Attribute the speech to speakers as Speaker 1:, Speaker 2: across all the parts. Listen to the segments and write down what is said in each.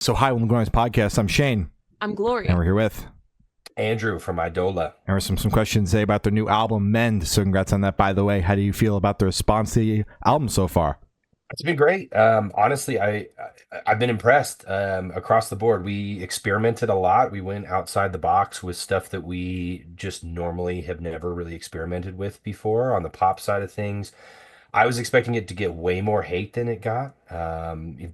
Speaker 1: So hi, welcome to Growing's podcast. I'm Shane,
Speaker 2: I'm
Speaker 1: and
Speaker 2: Gloria.
Speaker 1: we're here with
Speaker 3: Andrew from Eidola.
Speaker 1: and we're some questions today about their new album Mend. So congrats on that, by the way. How do you feel about the response to the album so far?
Speaker 3: It's been great. Honestly, I've been impressed across the board. We experimented a lot. We went outside the box with stuff that we just normally have never really experimented with before on the pop side of things. I was expecting it to get way more hate than it got,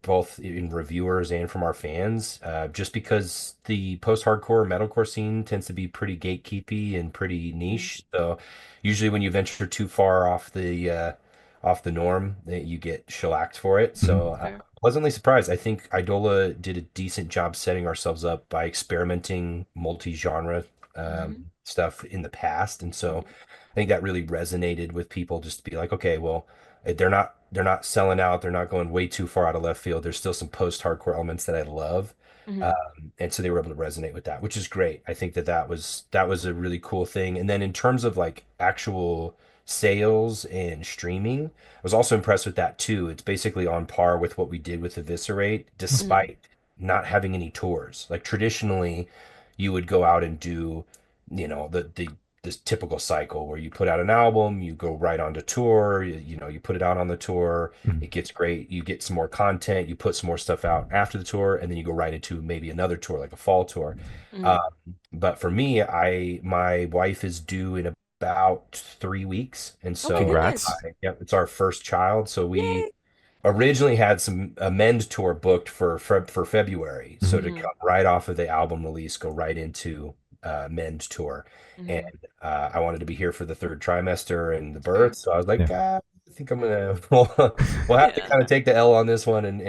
Speaker 3: both in reviewers and from our fans, just because the post-hardcore metalcore scene tends to be pretty gatekeepy and pretty
Speaker 2: Mm,
Speaker 3: niche. So usually when you venture too far off the norm, that you get shellacked for it. So
Speaker 1: Mhm.
Speaker 2: fair.
Speaker 3: pleasantly surprised. I think Idola did a decent job setting ourselves up by experimenting multi-genre
Speaker 2: Hmm.
Speaker 3: stuff in the past, and so
Speaker 2: Hmm.
Speaker 3: I think that really resonated with people just to be like, okay, well, they're not selling out. They're not going way too far out of left field. There's still some post-hardcore elements that I love.
Speaker 2: Hmm.
Speaker 3: And so they were able to resonate with that, which is great. I think that was a really cool thing. And then in terms of like actual sales and streaming, I was also impressed with that too. It's basically on par with what we did with Eviscerate,
Speaker 2: Hmm.
Speaker 3: despite not having any tours. Like traditionally, you would go out and do, the this typical cycle where you put out an album, you go right on to tour, you put it out on the tour,
Speaker 1: Mhm.
Speaker 3: it gets great, you get some more content, you put some more stuff out after the tour, and then you go right into maybe another tour, like a fall tour. Um,
Speaker 2: Hmm.
Speaker 3: but for me, my wife is due in about 3 weeks, and
Speaker 2: Oh
Speaker 3: so
Speaker 1: Congrats.
Speaker 2: goodness.
Speaker 3: yep, it's our first child, so we
Speaker 2: Yay.
Speaker 3: originally had some amend tour booked for February, so
Speaker 1: Mhm.
Speaker 3: to
Speaker 2: Hmm.
Speaker 3: come right off of the album release, go right into mend tour, and
Speaker 2: Hmm.
Speaker 3: I wanted to be here for the third trimester and the birth,
Speaker 2: Fair.
Speaker 3: so I was
Speaker 1: Yeah.
Speaker 3: like, I think I'm gonna we'll have to
Speaker 2: Yeah.
Speaker 3: kind of take the L on this one and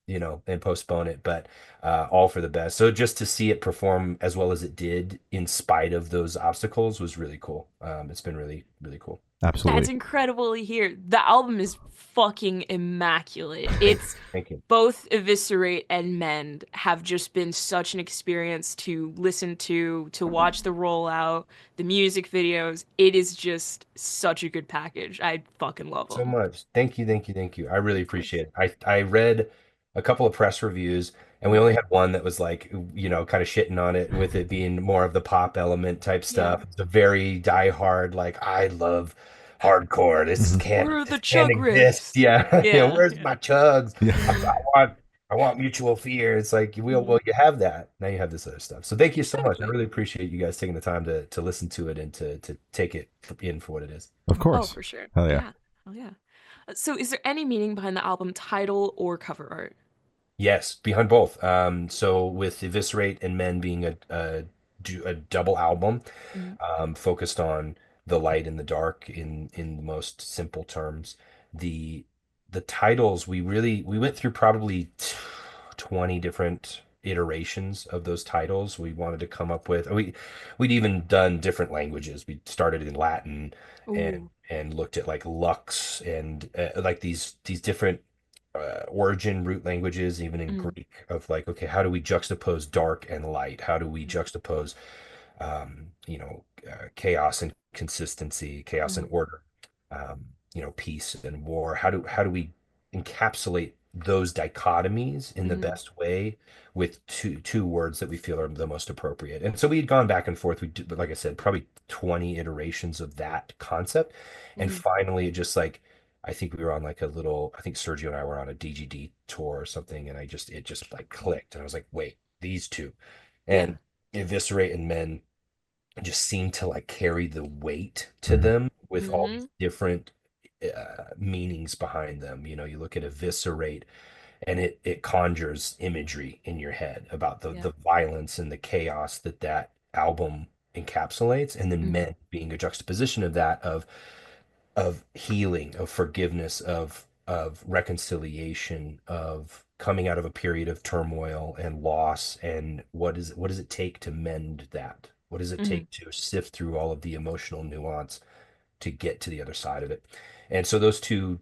Speaker 2: Yeah.
Speaker 3: and postpone it, but all for the best. So just to see it perform as well as it did in spite of those obstacles was really cool. It's been really really cool.
Speaker 2: That's
Speaker 1: Absolutely.
Speaker 2: incredible to hear. The album is fucking immaculate.
Speaker 3: Thank you.
Speaker 2: It's
Speaker 3: Thank you.
Speaker 2: both Eviscerate and Mend have just been such an experience to listen to watch the rollout, the music videos. It is just such a good package. I fucking love
Speaker 3: So
Speaker 2: them.
Speaker 3: much. Thank you, thank you, thank you. I really
Speaker 2: Of course.
Speaker 3: appreciate it. I read a couple of press reviews, and we only
Speaker 2: Hmm.
Speaker 3: had one that was like, kind of shitting on it with it being more of the pop element type
Speaker 2: Yeah.
Speaker 3: stuff. It's a very diehard, like, I love hardcore. This
Speaker 1: Mhm.
Speaker 3: can't
Speaker 2: Where are
Speaker 3: this
Speaker 2: the
Speaker 3: can't
Speaker 2: chug
Speaker 3: exist.
Speaker 2: riffs?
Speaker 3: Yeah.
Speaker 2: Yeah,
Speaker 3: Where's
Speaker 2: yeah.
Speaker 3: my chugs?
Speaker 1: Yeah.
Speaker 3: I,
Speaker 2: Hmm.
Speaker 3: I want I want mutual fear. It's like, well,
Speaker 2: Hmm.
Speaker 3: you have that. Now you have this other stuff. So thank you so much. I
Speaker 2: Exactly.
Speaker 3: really appreciate you guys taking the time to listen to it and to take it in for what it is.
Speaker 1: Of
Speaker 2: Oh,
Speaker 1: course.
Speaker 2: for sure.
Speaker 1: Hell yeah.
Speaker 2: Yeah. Oh, yeah. So, is there any meaning behind the album title or cover art?
Speaker 3: Yes, behind both. So with Eviscerate and Men being a double album,
Speaker 2: Mm,
Speaker 3: focused on the light and the dark in the most simple terms. The the titles we went through probably 20 different iterations of those titles. We wanted to come up with we'd even done different languages. We started in Latin
Speaker 2: ooh.
Speaker 3: and looked at like Lux and like these different origin root languages, even in
Speaker 2: Mm,
Speaker 3: Greek, of like, okay, how do we juxtapose dark and light? How do we
Speaker 2: mm,
Speaker 3: juxtapose, chaos and consistency, chaos and
Speaker 2: mm,
Speaker 3: order, peace and war? How do we encapsulate those dichotomies in the
Speaker 2: mm,
Speaker 3: best way with two words that we feel are the most appropriate? And so we had gone back and forth. We did, like I said, probably 20 iterations of that concept, and
Speaker 2: mm,
Speaker 3: finally, it just like I think we were on like a little, I think Sergio and I were on a DGD tour or something, and it just like clicked. And I was like, wait, these two.
Speaker 2: yeah.
Speaker 3: And Eviscerate and Men just seem to like carry the weight to
Speaker 1: Mhm.
Speaker 3: them with all
Speaker 2: Mm-hmm.
Speaker 3: these different meanings behind them. You look at Eviscerate and it conjures imagery in your head about
Speaker 2: Yeah.
Speaker 3: the violence and the chaos that album encapsulates, and then
Speaker 2: Mm,
Speaker 3: Men being a juxtaposition of that, of healing, of forgiveness, of reconciliation, of coming out of a period of turmoil and loss, and what does it take to mend that? What does it
Speaker 2: mm,
Speaker 3: take to sift through all of the emotional nuance to get to the other side of it? And so those two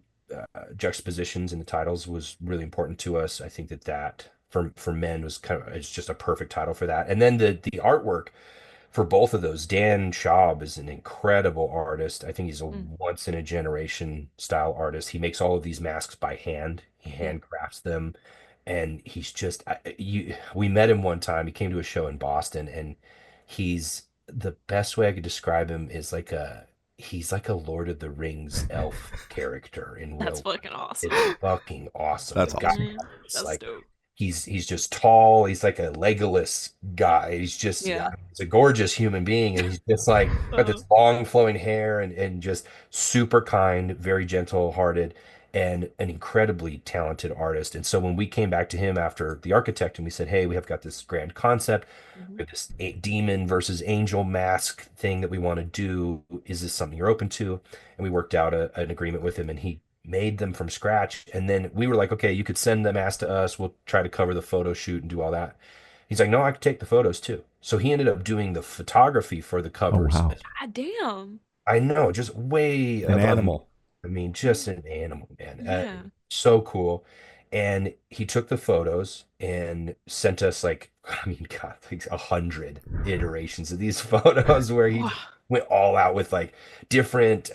Speaker 3: juxtapositions in the titles was really important to us. I think that for Men was it's just a perfect title for that. And then the artwork for both of those. Dan Schaub is an incredible artist. I think he's a
Speaker 2: mm,
Speaker 3: once in a generation style artist. He makes all of these masks by hand. He
Speaker 2: yeah.
Speaker 3: handcrafts them. and he's just we met him one time. He came to a show in Boston, and he's the best way I could describe him is like a he's like a Lord of the Rings elf character in
Speaker 2: That's
Speaker 3: real life.
Speaker 2: fucking
Speaker 3: It's
Speaker 2: awesome.
Speaker 3: fucking awesome. The
Speaker 1: That's
Speaker 3: guy
Speaker 1: awesome.
Speaker 2: Mhm.
Speaker 3: is
Speaker 2: That's
Speaker 3: like
Speaker 2: dope.
Speaker 3: he's just tall. He's like a Legolas guy. He's just
Speaker 2: Yeah.
Speaker 3: he's a gorgeous human being, and he's just like got
Speaker 2: Uh,
Speaker 3: this long flowing hair and just super kind, very gentle hearted, and an incredibly talented artist. And so when we came back to him after The Architect and we said, hey, we have got this grand concept,
Speaker 2: mhm.
Speaker 3: we have this demon versus angel mask thing that we want to do. Is this something you're open to? And we worked out an agreement with him, and he made them from scratch. And then we were like, okay, you could send the mask to us. We'll try to cover the photo shoot and do all that. He's like, no, I could take the photos too. So he ended up doing the photography for the
Speaker 1: Oh
Speaker 3: covers.
Speaker 1: wow,
Speaker 2: God damn.
Speaker 3: I know, just way
Speaker 1: an
Speaker 3: above me.
Speaker 1: animal.
Speaker 3: I mean, just an animal, man.
Speaker 2: Yeah.
Speaker 3: So cool. And he took the photos and sent us like, I mean, God, like 100 iterations of these photos where he just
Speaker 2: Wow.
Speaker 3: went all out with like different,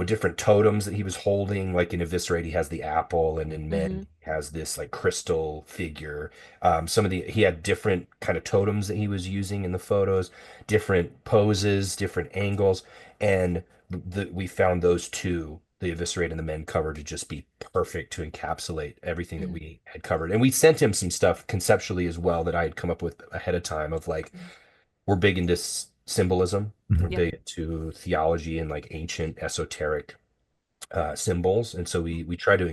Speaker 3: different totems that he was holding. Like in Eviscerate, he has the apple, and in
Speaker 2: Hmm.
Speaker 3: Men, he has this like crystal figure. He had different kind of totems that he was using in the photos, different poses, different angles. And we found those two, the Eviscerate and the Men cover, to just be perfect to encapsulate everything that
Speaker 2: Hmm.
Speaker 3: we had covered. And we sent him some stuff conceptually as well that I had come up with ahead of time of like, we're big into symbolism. We're
Speaker 1: Mhm.
Speaker 2: Yep.
Speaker 3: big into theology and like ancient esoteric symbols. And so we try to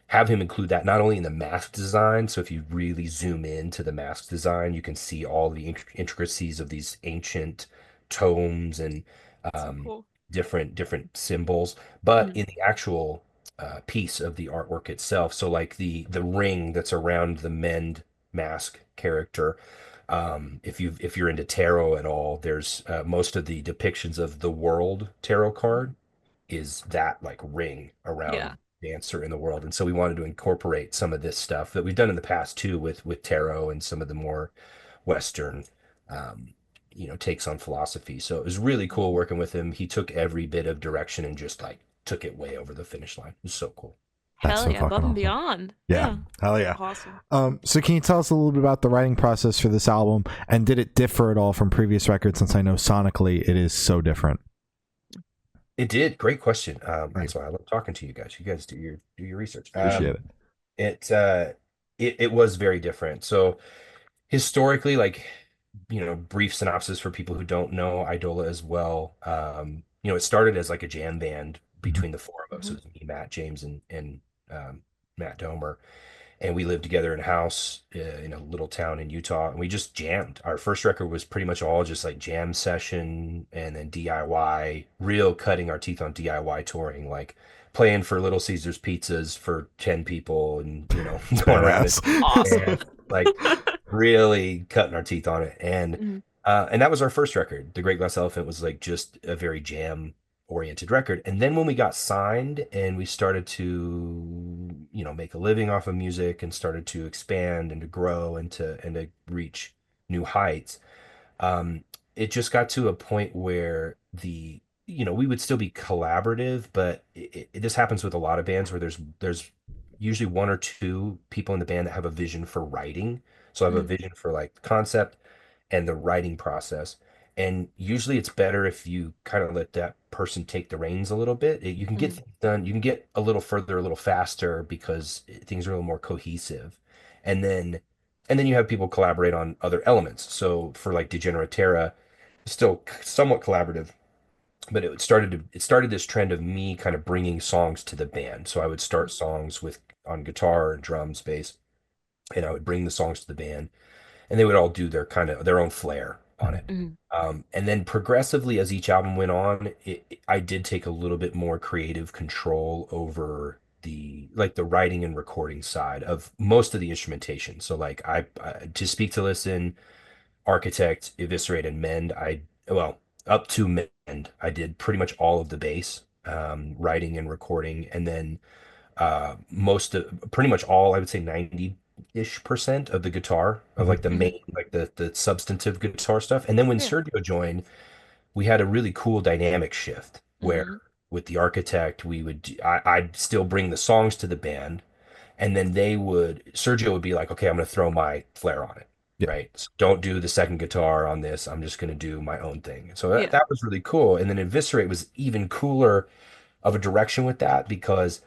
Speaker 3: have him include that not only in the mask design. So if you really zoom into the mask design, you can see all the intricacies of these ancient tomes and
Speaker 2: So
Speaker 3: um,
Speaker 2: cool.
Speaker 3: different symbols. But
Speaker 2: Mhm.
Speaker 3: in the actual piece of the artwork itself, so like the ring that's around the Mend mask character. If you're into tarot at all, there's most of the depictions of the world tarot card is that like ring around
Speaker 2: Yeah.
Speaker 3: dancer in the world. And so we wanted to incorporate some of this stuff that we've done in the past too with tarot and some of the more Western um, takes on philosophy. So it was really cool working with him. He took every bit of direction and just like took it way over the finish line. It was so cool.
Speaker 1: That's
Speaker 2: Hell
Speaker 1: so
Speaker 2: yeah, above
Speaker 1: fucking
Speaker 2: and
Speaker 1: awesome.
Speaker 2: beyond.
Speaker 1: Yeah,
Speaker 2: Yeah.
Speaker 1: hell yeah.
Speaker 2: Awesome.
Speaker 1: So can you tell us a little bit about the writing process for this album, and did it differ at all from previous records? Since I know sonically it is so different.
Speaker 3: It did. Great question.
Speaker 1: Right.
Speaker 3: That's why I love talking to you guys. You guys do your research.
Speaker 1: Appreciate it.
Speaker 3: It uh it was very different. So historically, like, brief synopsis for people who don't know Idola as well. It started as like a jam band
Speaker 1: Mhm.
Speaker 3: between the four of us.
Speaker 2: Hmm.
Speaker 3: It was me, Matt, James, and Matt Domer. And we lived together in a house in a little town in Utah, and we just jammed. Our first record was pretty much all just like jam session and then DIY, real cutting our teeth on DIY touring, like playing for Little Caesars Pizzas for 10 people and,
Speaker 1: It's
Speaker 3: going around and
Speaker 1: badass.
Speaker 2: Awesome.
Speaker 3: like really cutting our teeth on it.
Speaker 2: Mhm.
Speaker 3: And that was our first record. The Great Glass Elephant was like just a very jam oriented record. And then when we got signed and we started to, make a living off of music and started to expand and to grow and to reach new heights, um, it just got to a point where we would still be collaborative, but this happens with a lot of bands where there's usually one or two people in the band that have a vision for writing. So I have a
Speaker 2: Mhm.
Speaker 3: vision for like the concept and the writing process. And usually it's better if you kind of let that person take the reins a little bit. You can get
Speaker 2: Mhm.
Speaker 3: things done, you can get a little further, a little faster because things are a little more cohesive. And then and then you have people collaborate on other elements. So for like Degenerate Terra, still somewhat collaborative, but it started this trend of me kind of bringing songs to the band. So I would start songs with on guitar and drums, bass, and I would bring the songs to the band, and they would all do their own flair on it.
Speaker 2: Mhm.
Speaker 3: And then progressively, as each album went on, I did take a little bit more creative control over the writing and recording side of most of the instrumentation. So like to Speak to Listen, Architect, Eviscerate, and Mend, well, up to Mend, I did pretty much all of the bass, writing and recording, and then pretty much all, I would say 90-ish% of the guitar of
Speaker 1: Mhm.
Speaker 3: like the
Speaker 2: Mhm.
Speaker 3: main, like the substantive guitar stuff. And then when
Speaker 2: Yeah.
Speaker 3: Sergio joined, we had a really cool dynamic shift where
Speaker 2: Mhm.
Speaker 3: with the Architect, I'd still bring the songs to the band, and then Sergio would be like, okay, I'm going to throw my flair on it.
Speaker 1: Yeah.
Speaker 3: Right. So don't do the second guitar on this. I'm just going to do my own thing. So
Speaker 2: Yeah.
Speaker 3: that was really cool. And then Eviscerate was even cooler of a direction with that because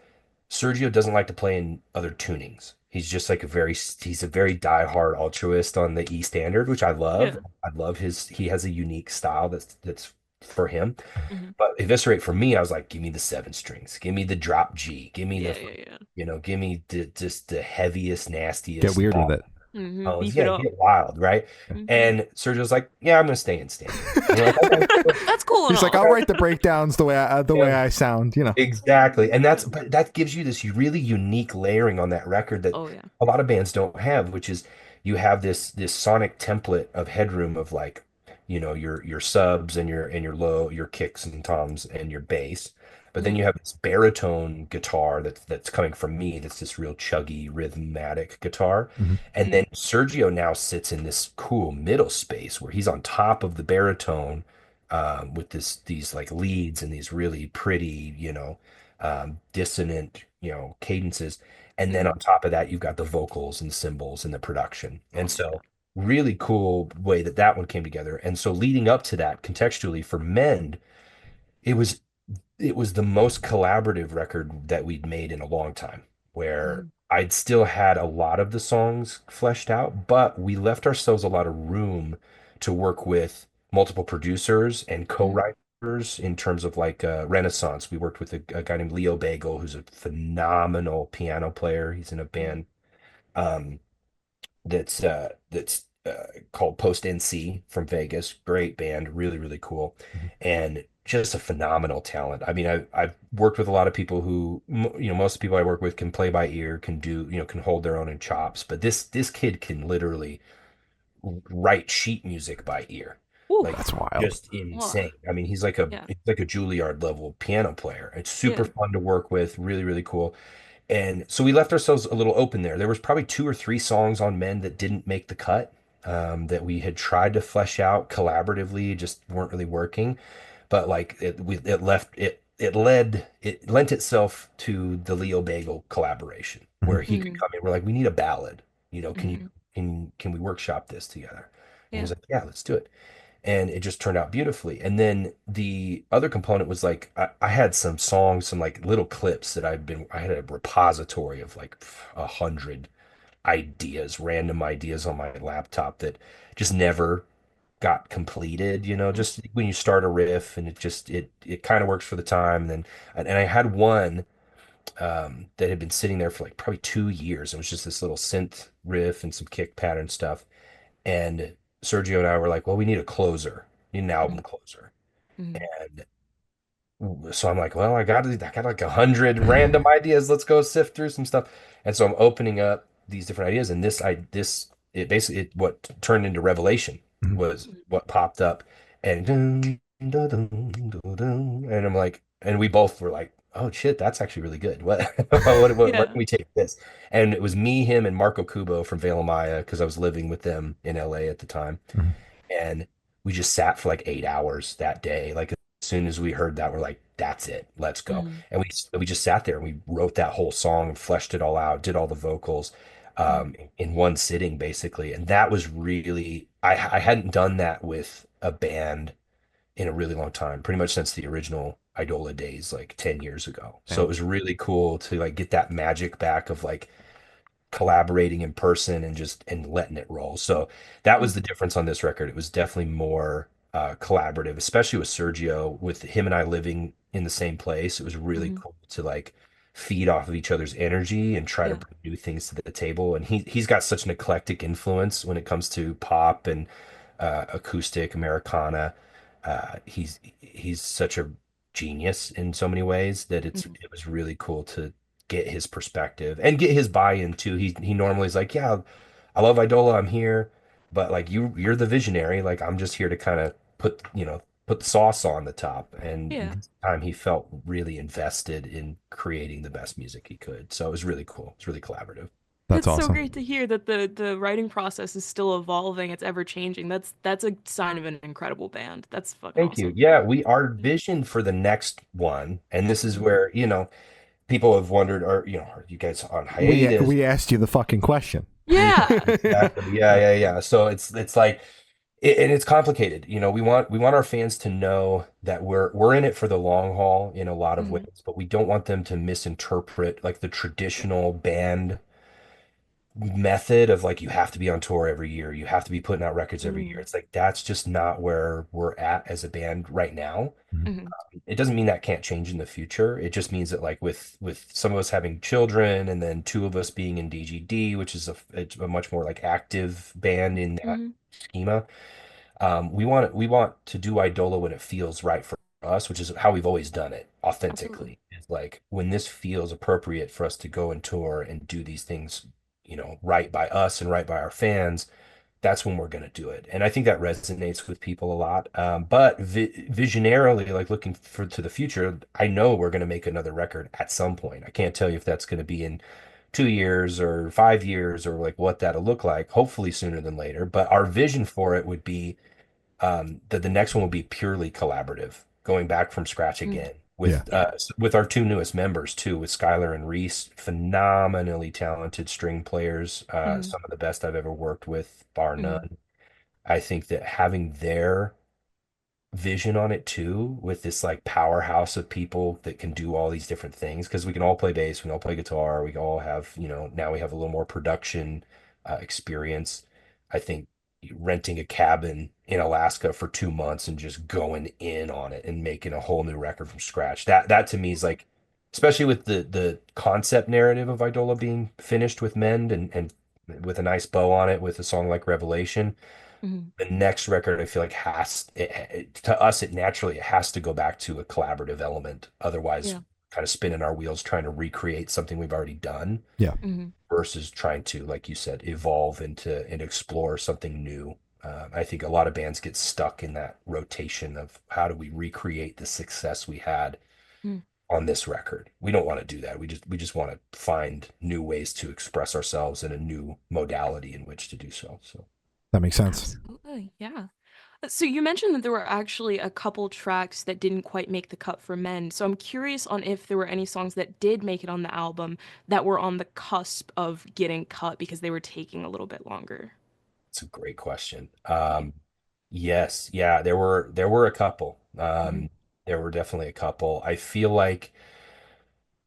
Speaker 3: Sergio doesn't like to play in other tunings. He's a very diehard altruist on the E standard, which I love.
Speaker 2: Yeah.
Speaker 3: I love he has a unique style that's for him.
Speaker 2: Hmm.
Speaker 3: But Eviscerate for me, I was like, give me the seven strings, give me the drop G, give me
Speaker 2: Yeah. Yeah. Yeah.
Speaker 3: give me just the heaviest,
Speaker 1: Get
Speaker 3: nastiest
Speaker 1: weird with
Speaker 3: ball
Speaker 1: it.
Speaker 3: tones.
Speaker 2: Beef it
Speaker 3: Yeah,
Speaker 2: up.
Speaker 3: get wild, right?
Speaker 2: Hmm.
Speaker 3: And Sergio's like, yeah, I'm gonna stay in standard. And we're like, okay, cool.
Speaker 2: That's cool and
Speaker 1: He's like,
Speaker 2: all.
Speaker 1: I'll write the breakdowns the way
Speaker 3: Yeah.
Speaker 1: I sound,
Speaker 3: Exactly. And but that gives you this really unique layering on that record that
Speaker 2: Oh yeah.
Speaker 3: a lot of bands don't have, which is you have this sonic template of headroom of like, your subs and your kicks and toms and your bass. But then
Speaker 2: Hmm.
Speaker 3: you have this baritone guitar that's coming from me, that's this real chuggy, rhythmatic guitar.
Speaker 1: Mhm.
Speaker 3: And then Sergio now sits in this cool middle space where he's on top of the baritone with these like leads and these really pretty, dissonant, cadences. And then
Speaker 2: Hmm.
Speaker 3: on top of that, you've got the vocals and the cymbals and the production. And
Speaker 2: Oh
Speaker 3: so, really cool way that one came together. And so, leading up to that, contextually for Mend, it was it was the most collaborative record that we'd made in a long time, where
Speaker 2: yeah.
Speaker 3: I'd still had a lot of the songs fleshed out, but we left ourselves a lot of room to work with multiple producers and
Speaker 2: Hmm.
Speaker 3: co-writers in terms of like Renaissance. We worked with a guy named Leo Bagel, who's a phenomenal piano player. He's in a
Speaker 2: Hmm.
Speaker 3: band um, called Post NC from Vegas. Great band, really, really cool,
Speaker 1: Mhm.
Speaker 3: and just a phenomenal talent. I mean, I've worked with a lot of people who, most of the people I work with can play by ear, can do, can hold their own in chops, but this kid can literally write sheet music by ear.
Speaker 2: Ooh.
Speaker 3: Like
Speaker 1: That's wild.
Speaker 3: just
Speaker 2: Wow.
Speaker 3: insane. I mean,
Speaker 2: Yeah.
Speaker 3: he's like a Juilliard level piano player. It's super
Speaker 2: Yeah.
Speaker 3: fun to work with, really, really cool. And so we left ourselves a little open there. There was probably two or three songs on Men that didn't make the cut, that we had tried to flesh out collaboratively, just weren't really working. But like it lent itself to the Leo Bagel collaboration, where
Speaker 1: Mhm.
Speaker 3: he could
Speaker 2: Hmm.
Speaker 3: come in. We're like, we need a ballad.
Speaker 2: Hmm.
Speaker 3: Can we workshop this together? And
Speaker 2: Yeah.
Speaker 3: he's like, yeah, let's do it. And it just turned out beautifully. And then the other component was like I had some songs, some like little clips that I had a repository of like 100 ideas, random ideas on my laptop that just never got completed, just when you start a riff and it kind of works for the time. And I had one that had been sitting there for like probably 2 years. It was just this little synth riff and some kick pattern stuff. And Sergio and I were like, well, we need a closer, need an album closer.
Speaker 2: Hmm.
Speaker 3: And so I'm like, well, I got like 100 random ideas. Let's go sift through some stuff. And so I'm opening up these different ideas, and it basically what turned into Revelation
Speaker 1: Mhm.
Speaker 3: was what popped up, and dun, dun, dun, dun, dun, and I'm like, and we both were like, oh shit, that's actually really good. What where
Speaker 2: Yeah.
Speaker 3: can we take this? And it was me, him, and Marco Kubo from Vela Maya because I was living with them in LA at the time.
Speaker 1: Mhm.
Speaker 3: And we just sat for like 8 hours that day. Like as soon as we heard that, we're like, that's it, let's go.
Speaker 2: Hmm.
Speaker 3: And we just sat there and we wrote that whole song and fleshed it all out, did all the vocals in one sitting basically. And that was really I hadn't done that with a band in a really long time, pretty much since the original Idola days, like 10 years ago. So it
Speaker 1: Damn.
Speaker 3: was really cool to like get that magic back of like collaborating in person and just and letting it roll. So that was the difference on this record. It was definitely more collaborative, especially with Sergio, with him and I living in the same place. It was really
Speaker 2: Hmm.
Speaker 3: cool to like feed off of each other's energy and try to
Speaker 2: Yeah.
Speaker 3: bring new things to the table. And he's got such an eclectic influence when it comes to pop and acoustic Americana. He's such a genius in so many ways that
Speaker 2: Hmm.
Speaker 3: it was really cool to get his perspective and get his buy-in too. He normally is like, yeah, I love Idola, I'm here, but like you're the visionary. Like I'm just here to kind of put the sauce on the top. And
Speaker 2: Yeah.
Speaker 3: this time he felt really invested in creating the best music he could. So it was really cool. It's really collaborative.
Speaker 1: That's
Speaker 2: It's so great
Speaker 1: awesome.
Speaker 2: to hear that the writing process is still evolving, it's ever changing. That's a sign of an incredible band. That's fucking
Speaker 3: Thank you.
Speaker 2: awesome.
Speaker 3: Yeah, our vision for the next one, and this is
Speaker 2: Mhm.
Speaker 3: where, people have wondered, are you guys on
Speaker 1: We
Speaker 3: hiatus?
Speaker 1: we asked you the fucking question.
Speaker 2: Yeah.
Speaker 3: Exactly. Yeah, yeah, yeah. So it's like and it's complicated. We want our fans to know that we're in it for the long haul in a lot of
Speaker 2: Mhm.
Speaker 3: ways, but we don't want them to misinterpret like the traditional band method of like you have to be on tour every year, you have to be putting out records every year.
Speaker 2: Mhm.
Speaker 3: It's like that's just not where we're at as a band right now.
Speaker 2: Mhm.
Speaker 3: It doesn't mean that can't change in the future. It just means that like with some of us having children and then two of us being in DGD, which is it's a much more like active band in that
Speaker 2: Mhm.
Speaker 3: schema. We want to do Idola when it feels right for us, which is how we've always done it
Speaker 2: Absolutely.
Speaker 3: authentically. It's like when this feels appropriate for us to go and tour and do these things, right by us and right by our fans, that's when we're going to do it. And I think that resonates with people a lot. But visionarily, like looking for to the future, I know we're going to make another record at some point. I can't tell you if that's going to be in 2 years or 5 years or like what that'll look like. Hopefully sooner than later. But our vision for it would be that the next one will be purely collaborative, going back from scratch
Speaker 2: Mm.
Speaker 3: again
Speaker 1: Yeah.
Speaker 3: with with our two newest members too, with Skylar and Reese, phenomenally talented string players,
Speaker 2: Mhm.
Speaker 3: some of the best I've ever worked with, bar
Speaker 2: Mhm.
Speaker 3: none. I think that having their vision on it too, with this like powerhouse of people that can do all these different things, because we can all play bass, we can all play guitar, we all have, now we have a little more production experience. I think renting a cabin in Alaska for 2 months and just going in on it and making a whole new record from scratch. That to me is like, especially with the concept narrative of Idola being finished with Mend and with a nice bow on it with a song like Revelation,
Speaker 2: Mhm.
Speaker 3: the next record I feel like to us it naturally it has to go back to a collaborative element. Otherwise,
Speaker 2: Yeah.
Speaker 3: kind of spinning our wheels trying to recreate something we've already done
Speaker 1: Yeah.
Speaker 2: Mhm.
Speaker 3: versus trying to, like you said, evolve into and explore something new. I think a lot of bands get stuck in that rotation of how do we recreate the success we had
Speaker 2: Mm.
Speaker 3: on this record. We don't want to do that. We just want to find new ways to express ourselves in a new modality in which to do so. So
Speaker 1: That makes sense.
Speaker 2: Absolutely. Yeah. So you mentioned that there were actually a couple tracks that didn't quite make the cut for men. So I'm curious on if there were any songs that did make it on the album that were on the cusp of getting cut because they were taking a little bit longer.
Speaker 3: it's a great question.
Speaker 2: Yeah.
Speaker 3: Yes, yeah, there were a couple.
Speaker 2: Mhm.
Speaker 3: There were definitely a couple. I feel like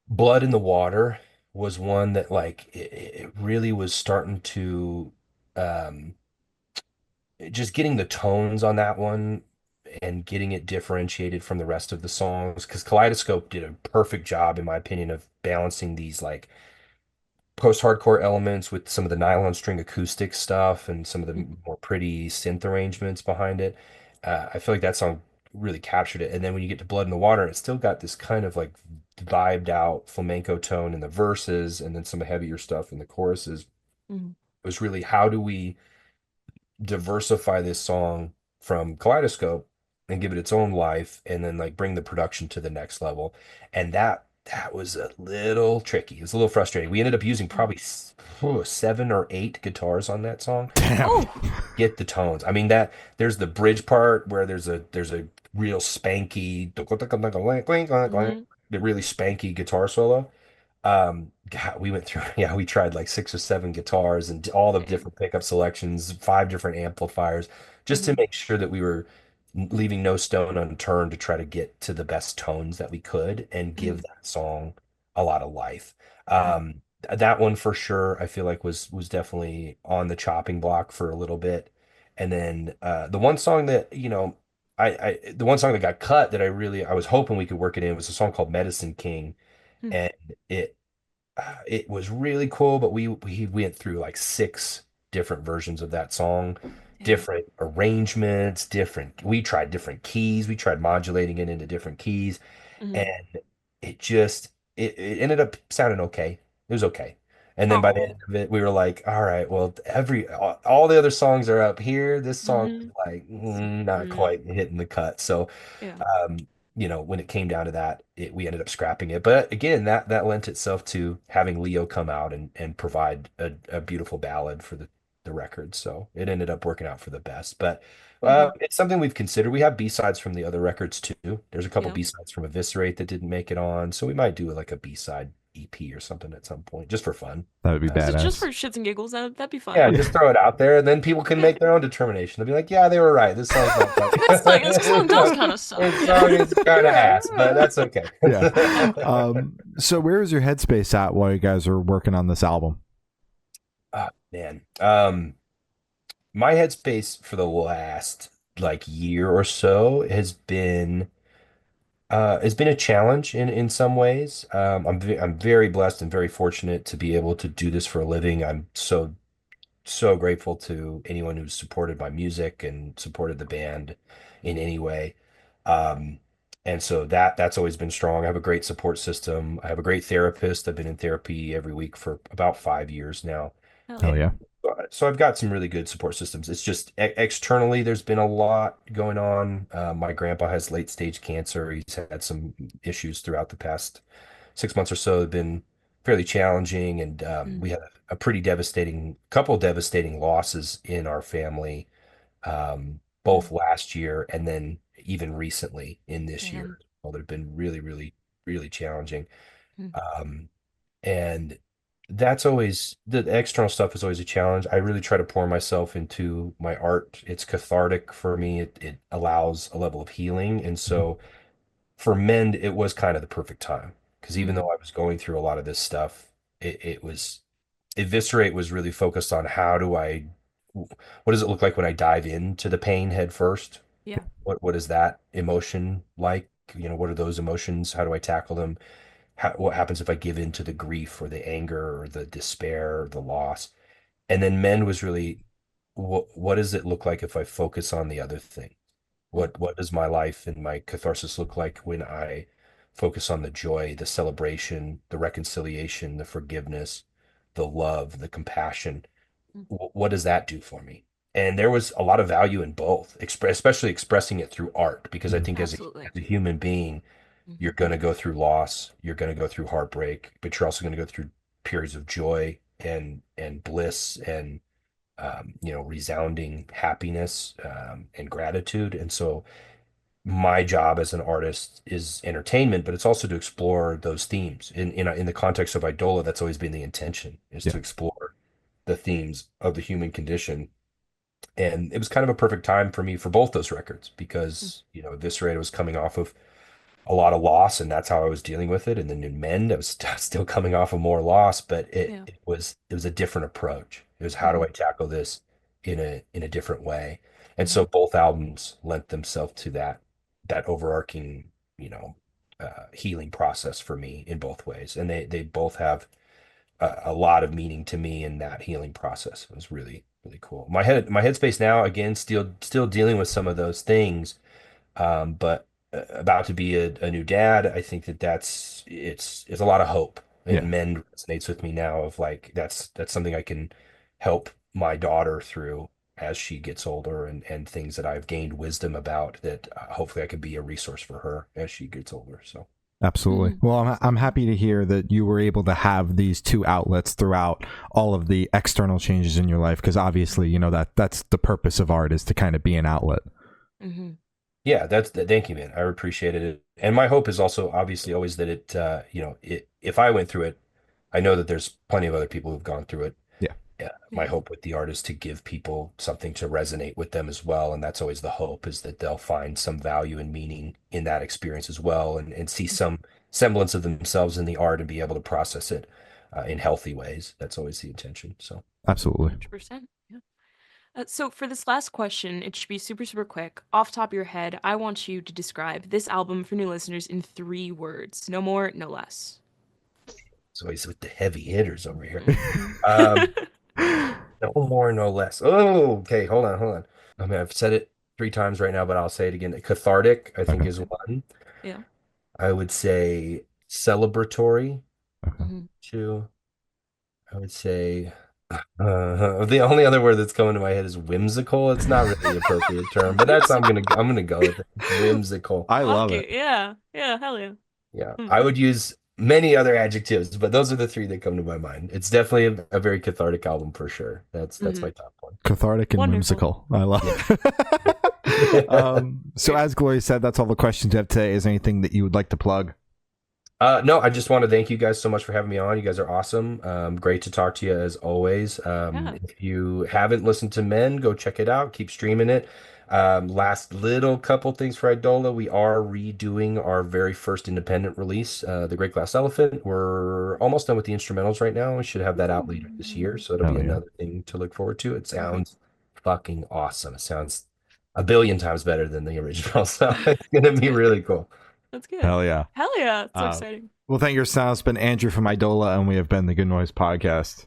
Speaker 3: Blood in the Water was one that like it really was starting to um just getting the tones on that one and getting it differentiated from the rest of the songs because Kaleidoscope did a perfect job in my opinion of balancing these like post-hardcore elements with some of the nylon string acoustic stuff and some of the
Speaker 2: Mhm.
Speaker 3: more pretty synth arrangements behind it. I feel like that song really captured it. And then when you get to Blood in the Water, it's still got this kind of like vibed out flamenco tone in the verses and then some heavier stuff in the choruses.
Speaker 2: Mhm.
Speaker 3: It was really how do we diversify this song from Kaleidoscope and give it its own life and then like bring the production to the next level. And that was a little tricky. It was a little frustrating. We ended up using
Speaker 2: Mhm.
Speaker 3: probably 7 or 8 guitars on that song.
Speaker 1: Damn.
Speaker 2: Oh.
Speaker 3: Get the tones. I mean that there's the bridge part where there's a real spanky the
Speaker 2: Mhm.
Speaker 3: really spanky guitar solo. God, we went through, yeah, we tried like 6 or 7 guitars and all the
Speaker 2: Dang.
Speaker 3: different pickup selections, 5 different amplifiers, just to
Speaker 2: Mhm.
Speaker 3: make sure that we were leaving no stone unturned to try to get to the best tones that we could and give
Speaker 2: Mhm.
Speaker 3: that song a lot of life.
Speaker 2: Yeah.
Speaker 3: That one for sure, I feel like was definitely on the chopping block for a little bit. And then the one song that, the one song that got cut that I was hoping we could work it in was a song called Medicine King,
Speaker 2: Mm.
Speaker 3: and it was really cool, but we went through like 6 different versions of that song,
Speaker 2: Dang.
Speaker 3: different arrangements, different. We tried different keys. We tried modulating it into different keys,
Speaker 2: Mhm.
Speaker 3: and it ended up sounding okay. It was okay. And then by the end
Speaker 2: Oh.
Speaker 3: of it, we were like, all right, well, all the other songs are up here. This song is
Speaker 2: Mhm.
Speaker 3: like not
Speaker 2: Mm.
Speaker 3: quite hitting the cut. So
Speaker 2: Yeah.
Speaker 3: um, when it came down to that, we ended up scrapping it. But again, that lent itself to having Leo come out and provide a beautiful ballad for the the record. So it ended up working out for the best. But
Speaker 2: Hmm.
Speaker 3: it's something we've considered. We have B-sides from the other records too. There's a couple
Speaker 2: Yeah.
Speaker 3: B-sides from Eviscerate that didn't make it on. So we might do like a B-side EP or something at some point, just for fun.
Speaker 1: That would be
Speaker 2: Just for
Speaker 1: badass.
Speaker 2: shits and giggles, that'd be
Speaker 3: Yeah,
Speaker 2: fun.
Speaker 3: just throw it out there, and then people can
Speaker 2: Yeah.
Speaker 3: make their own determination. They'll be like, "Yeah, they were right. This song's not quite.
Speaker 2: This song does kind of suck.
Speaker 3: This
Speaker 2: Yeah.
Speaker 3: song is kind of ass, but that's okay."
Speaker 1: Yeah. So where is your headspace at while you guys are working on this album?
Speaker 3: Man, my headspace for the last like year or so has been a challenge in some ways. I'm very blessed and very fortunate to be able to do this for a living. I'm so grateful to anyone who's supported my music and supported the band in any way. Um, and so that's always been strong. I have a great support system. I have a great therapist. I've been in therapy every week for about 5 years now.
Speaker 2: Hell
Speaker 1: Hell
Speaker 2: yeah.
Speaker 1: yeah.
Speaker 3: So I've got some really good support systems. It's just externally, there's been a lot going on. My grandpa has late stage cancer. He's had some issues throughout the past 6 months or so. Have been fairly challenging, and
Speaker 2: Mm,
Speaker 3: we had a pretty devastating couple devastating losses in our family,
Speaker 2: mm,
Speaker 3: both last year and then even recently in this
Speaker 2: man.
Speaker 3: year. Well, they've been really, really, really challenging.
Speaker 2: Mm,
Speaker 3: Um, and that's always the external stuff is always a challenge. I really try to pour myself into my art. It's cathartic for me. It allows a level of healing. And
Speaker 1: Mhm.
Speaker 3: so for Mend, it was kind of the perfect time because even
Speaker 2: mm,
Speaker 3: though I was going through a lot of this stuff, it was Eviscerate was really focused on what does it look like when I dive into the pain head first?
Speaker 2: yeah.
Speaker 3: What is that emotion like? What are those emotions? How do I tackle them? What happens if I give in to the grief or the anger or the despair or the loss? And then Mend was really, what does it look like if I focus on the other thing?
Speaker 2: Mm,
Speaker 3: What does my life and my catharsis look like when I focus on the joy, the celebration, the reconciliation, the forgiveness, the love, the compassion?
Speaker 2: mm,
Speaker 3: What does that do for me? And there was a lot of value in both, especially expressing it through art, because I
Speaker 1: Mhm.
Speaker 3: think
Speaker 2: absolutely.
Speaker 3: as a human being,
Speaker 2: Mm,
Speaker 3: you're going to go through loss, you're going to go through heartbreak, but you're also going to go through periods of joy and bliss and resounding happiness and gratitude. And so my job as an artist is entertainment, but it's also to explore those themes. In the context of Idola, that's always been the intention, is
Speaker 1: Yeah.
Speaker 3: to explore the themes of the human condition. And it was kind of a perfect time for me for both those records
Speaker 2: mm,
Speaker 3: because, Eviscerator was coming off of a lot of loss, and that's how I was dealing with it. And then in Mend, I was still coming off of more loss, but it,
Speaker 2: yeah.
Speaker 3: it was it was a different approach. It was how do
Speaker 2: Hmm.
Speaker 3: I tackle this in a different way? And
Speaker 2: Hmm.
Speaker 3: so both albums lent themselves to that overarching, healing process for me in both ways, and they both have a lot of meaning to me in that healing process. It was really really cool. My headspace now again still dealing with some of those things, but about to be a new dad, I think it's a lot of hope.
Speaker 1: Yeah.
Speaker 3: And Mend resonates with me now of like that's something I can help my daughter through as she gets older and things that I've gained wisdom about that hopefully I could be a resource for her as she gets older. So
Speaker 1: Absolutely.
Speaker 2: Hmm.
Speaker 1: Well, I'm happy to hear that you were able to have these two outlets throughout all of the external changes in your life, because obviously, that's the purpose of art, is to kind of be an outlet.
Speaker 2: Hmm.
Speaker 3: yeah, thank you, man. I appreciated it. And my hope is also obviously always that if I went through it, I know that there's plenty of other people who've gone through it.
Speaker 1: Yeah.
Speaker 3: Yeah, my
Speaker 2: Yeah.
Speaker 3: hope with the art is to give people something to resonate with them as well. And that's always the hope, is that they'll find some value and meaning in that experience as well, and see some semblance of themselves in the art and be able to process it in healthy ways. That's always the intention. So,
Speaker 1: Absolutely.
Speaker 2: 100%. Yeah. So for this last question, it should be super, super quick. Off top of your head, I want you to describe this album for new listeners in 3 words. No more, no less.
Speaker 3: so he's with the heavy hitters over here.
Speaker 2: Mhm.
Speaker 3: Um, no more, no less. Oh, okay. Hold on. I mean, I've said it 3 times right now, but I'll say it again. Cathartic, I think,
Speaker 1: Okay.
Speaker 3: is one.
Speaker 2: Yeah.
Speaker 3: I would say celebratory,
Speaker 1: Okay.
Speaker 2: Hmm.
Speaker 3: two. I would say the only other word that's coming to my head is whimsical. It's not really the appropriate term, but that's
Speaker 2: Whimsical.
Speaker 3: I'm gonna go with it. Whimsical.
Speaker 1: I love
Speaker 2: Fuck
Speaker 1: it.
Speaker 2: it. Yeah. Yeah. Hell yeah.
Speaker 3: Yeah,
Speaker 2: Mm.
Speaker 3: I would use many other adjectives, but those are the three that come to my mind. It's definitely a very cathartic album for sure. That's my
Speaker 2: Mhm.
Speaker 3: top one.
Speaker 1: Cathartic and
Speaker 2: Wonderful.
Speaker 1: whimsical. I love it. So as Gloria said, that's all the questions you have today. Is there anything that you would like to plug?
Speaker 3: No, I just want to thank you guys so much for having me on. You guys are awesome. Great to talk to you as always.
Speaker 2: Yeah.
Speaker 3: If you haven't listened to Men, go check it out. Keep streaming it. Last little couple things for Eidola. We are redoing our very first independent release, The Great Glass Elephant. We're almost done with the instrumentals right now. We should have that out later this year. So it'll
Speaker 1: Hell
Speaker 3: be
Speaker 1: yeah.
Speaker 3: another thing to look forward to. It sounds fucking awesome. It sounds a billion times better than the original. So it's gonna be really cool.
Speaker 2: That's good.
Speaker 1: Hell yeah.
Speaker 2: Hell yeah. So
Speaker 1: Uh,
Speaker 2: exciting.
Speaker 1: Well, thank you, Sal. It's been Andrew from Eidola, and we have been the Good Noise Podcast.